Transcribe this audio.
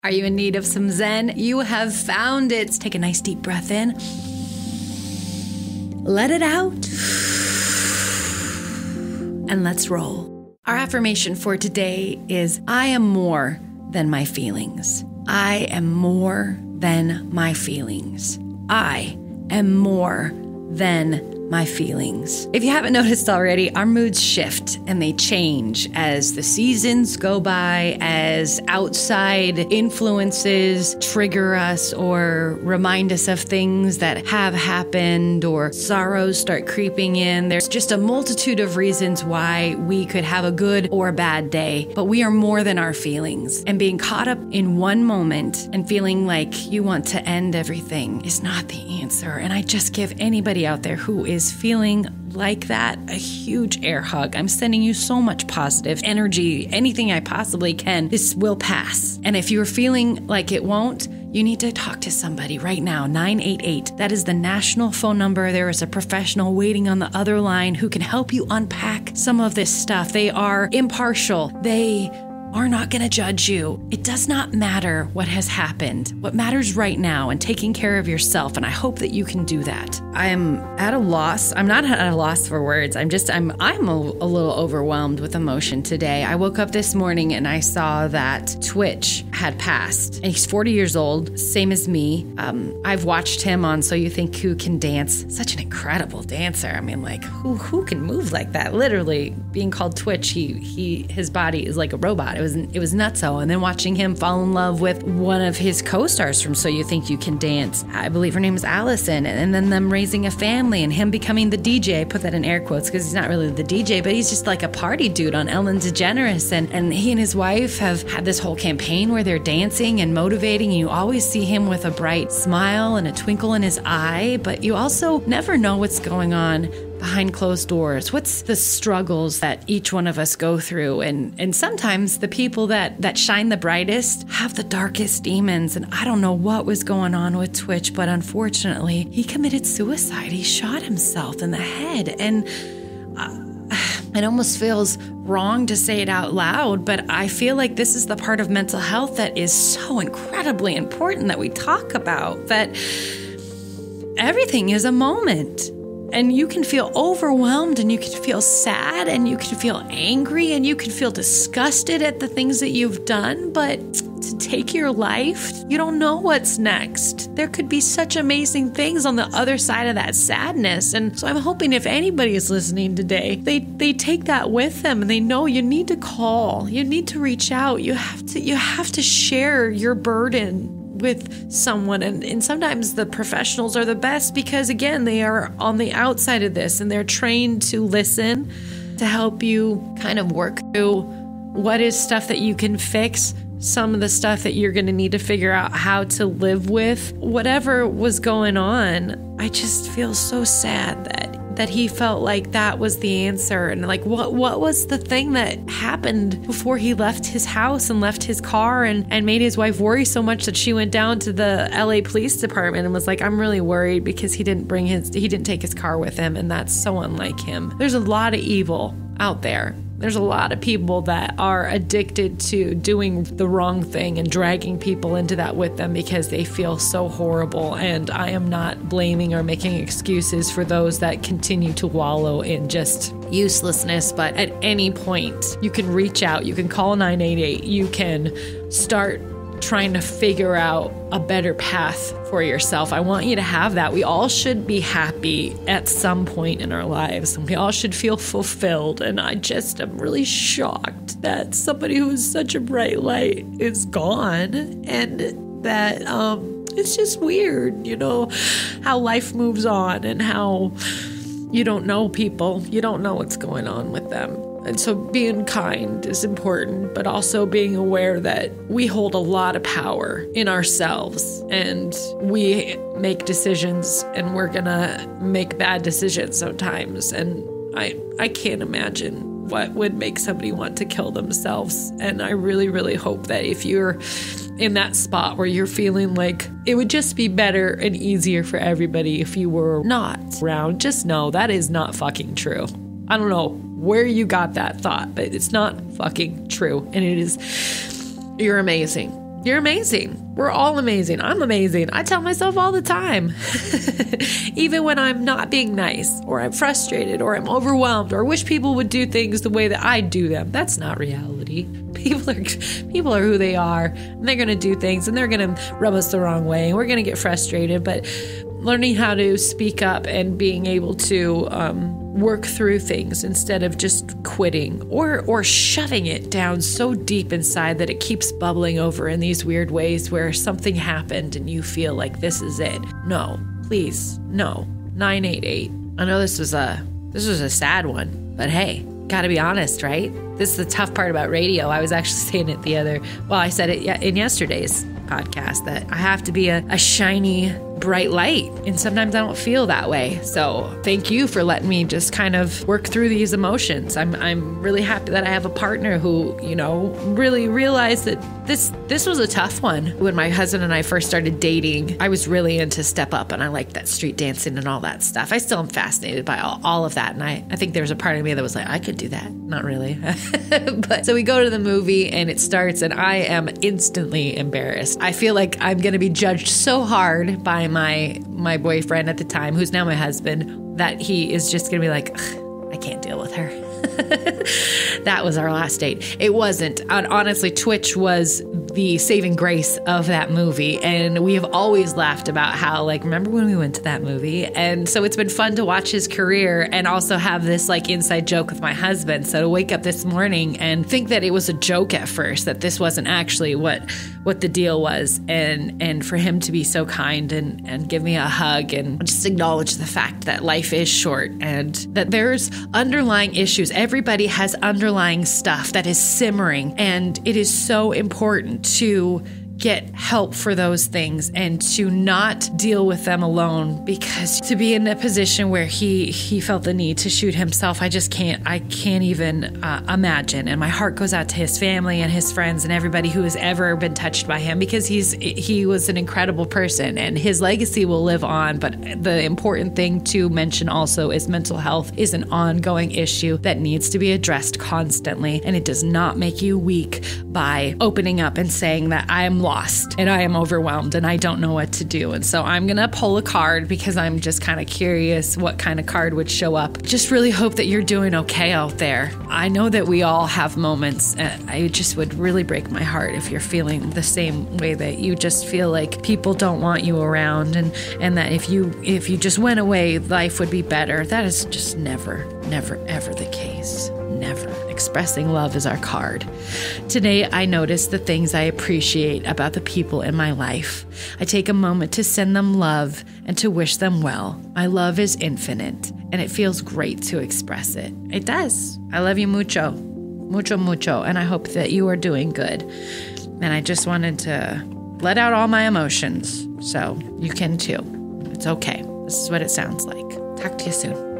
Are you in need of some Zen? You have found it. Take a nice deep breath in. Let it out. And let's roll. Our affirmation for today is, I am more than my feelings. I am more than my feelings. I am more than my feelings. If you haven't noticed already, our moods shift and they change as the seasons go by, as outside influences trigger us or remind us of things that have happened, or sorrows start creeping in. There's just a multitude of reasons why we could have a good or a bad day, but we are more than our feelings. And being caught up in one moment and feeling like you want to end everything is not the answer. And I just give anybody out there who is feeling like that a huge air hug. I'm sending you so much positive energy. Anything I possibly can. This will pass. And if you're feeling like it won't, you need to talk to somebody right now. 988. That is the national phone number. There is a professional waiting on the other line who can help you unpack some of this stuff. They are impartial. They are not going to judge you. It does not matter what has happened. What matters right now and taking care of yourself. And I hope that you can do that. I am at a loss. I'm not at a loss for words. I'm a little overwhelmed with emotion today. I woke up this morning and I saw that Twitch had passed. And he's 40 years old, same as me. I've watched him on So You Think Who Can Dance. Such an incredible dancer. I mean, like, who can move like that? Literally being called Twitch, his body is like a robot. It was nutso. And then watching him fall in love with one of his co-stars from So You Think You Can Dance. I believe her name is Allison. And then them raising a family and him becoming the DJ. I put that in air quotes because he's not really the DJ, but he's just like a party dude on Ellen DeGeneres. And he and his wife have had this whole campaign where they're dancing and motivating. And you always see him with a bright smile and a twinkle in his eye, but you also never know what's going on behind closed doors. What's the struggles that each one of us go through? And sometimes the people that shine the brightest have the darkest demons. And I don't know what was going on with Twitch, but unfortunately, he committed suicide. He shot himself in the head. And it almost feels wrong to say it out loud, but I feel like this is the part of mental health that is so incredibly important that we talk about, that everything is a moment. And you can feel overwhelmed, and you can feel sad, and you can feel angry, and you can feel disgusted at the things that you've done. But to take your life, you don't know what's next. There could be such amazing things on the other side of that sadness. And so I'm hoping if anybody is listening today, they take that with them, and they know you need to call, you need to reach out, you have to share your burden with someone. And sometimes the professionals are the best because, again, they are on the outside of this and they're trained to listen, to help you kind of work through what is stuff that you can fix, some of the stuff that you're going to need to figure out how to live with. Whatever was going on, I just feel so sad that he felt like that was the answer. And like, what was the thing that happened before he left his house and left his car and made his wife worry so much that she went down to the LA Police Department and was like, I'm really worried because he didn't take his car with him. And that's so unlike him. There's a lot of evil out there. There's a lot of people that are addicted to doing the wrong thing and dragging people into that with them because they feel so horrible. And I am not blaming or making excuses for those that continue to wallow in just uselessness. But at any point, you can reach out. You can call 988. You can start trying to figure out a better path for yourself. I want you to have that. We all should be happy at some point in our lives, and we all should feel fulfilled. And I just am really shocked that somebody who is such a bright light is gone, and that it's just weird, how life moves on and how you don't know people. You don't know what's going on with them. And so being kind is important, but also being aware that we hold a lot of power in ourselves, and we make decisions, and we're gonna make bad decisions sometimes. And I can't imagine what would make somebody want to kill themselves. And I really, really hope that if you're in that spot where you're feeling like it would just be better and easier for everybody if you were not around, just know that is not fucking true. I don't know where you got that thought, but it's not fucking true. And you're amazing. You're amazing. We're all amazing. I'm amazing. I tell myself all the time. Even when I'm not being nice, or I'm frustrated, or I'm overwhelmed, or wish people would do things the way that I do them. That's not reality. People are who they are, and they're going to do things, and they're going to rub us the wrong way, and we're going to get frustrated. But learning how to speak up and being able to work through things instead of just quitting or shoving it down so deep inside that it keeps bubbling over in these weird ways where something happened and you feel like this is it. No, please, no. 988. I know this was a sad one, but hey, gotta be honest, right? This is the tough part about radio. I was actually saying it I said it in yesterday's podcast that I have to be a shiny, bright light. And sometimes I don't feel that way. So thank you for letting me just kind of work through these emotions. I'm really happy that I have a partner who, really realized that this was a tough one. When my husband and I first started dating, I was really into Step Up and I liked that street dancing and all that stuff. I still am fascinated by all of that. And I think there's a part of me that was like, I could do that. Not really. But so we go to the movie and it starts and I am instantly embarrassed. I feel like I'm going to be judged so hard by my boyfriend at the time, who's now my husband, that he is just going to be like, I can't deal with her. That was our last date. It wasn't. Honestly, Twitch was the saving grace of that movie. And we have always laughed about how, remember when we went to that movie? And so it's been fun to watch his career and also have this inside joke with my husband. So to wake up this morning and think that it was a joke at first, that this wasn't actually what the deal was. And for him to be so kind and give me a hug and just acknowledge the fact that life is short and that there's underlying issues. Everybody has underlying stuff that is simmering, and it is so important to get help for those things and to not deal with them alone, because to be in a position where he felt the need to shoot himself, I can't even imagine. And my heart goes out to his family and his friends and everybody who has ever been touched by him, because he was an incredible person and his legacy will live on. But the important thing to mention also is mental health is an ongoing issue that needs to be addressed constantly, and it does not make you weak by opening up and saying that I am lost and I am overwhelmed and I don't know what to do. And so I'm going to pull a card because I'm just kind of curious what kind of card would show up. Just really hope that you're doing okay out there. I know that we all have moments. I just would really break my heart if you're feeling the same way, that you just feel like people don't want you around and that if you just went away, life would be better. That is just never, ever the case. Never. Expressing love is our card. Today, I notice the things I appreciate about the people in my life. I take a moment to send them love and to wish them well. My love is infinite, and it feels great to express it. It does. I love you mucho, mucho, mucho, and I hope that you are doing good. And I just wanted to let out all my emotions, so you can too. It's okay. This is what it sounds like. Talk to you soon.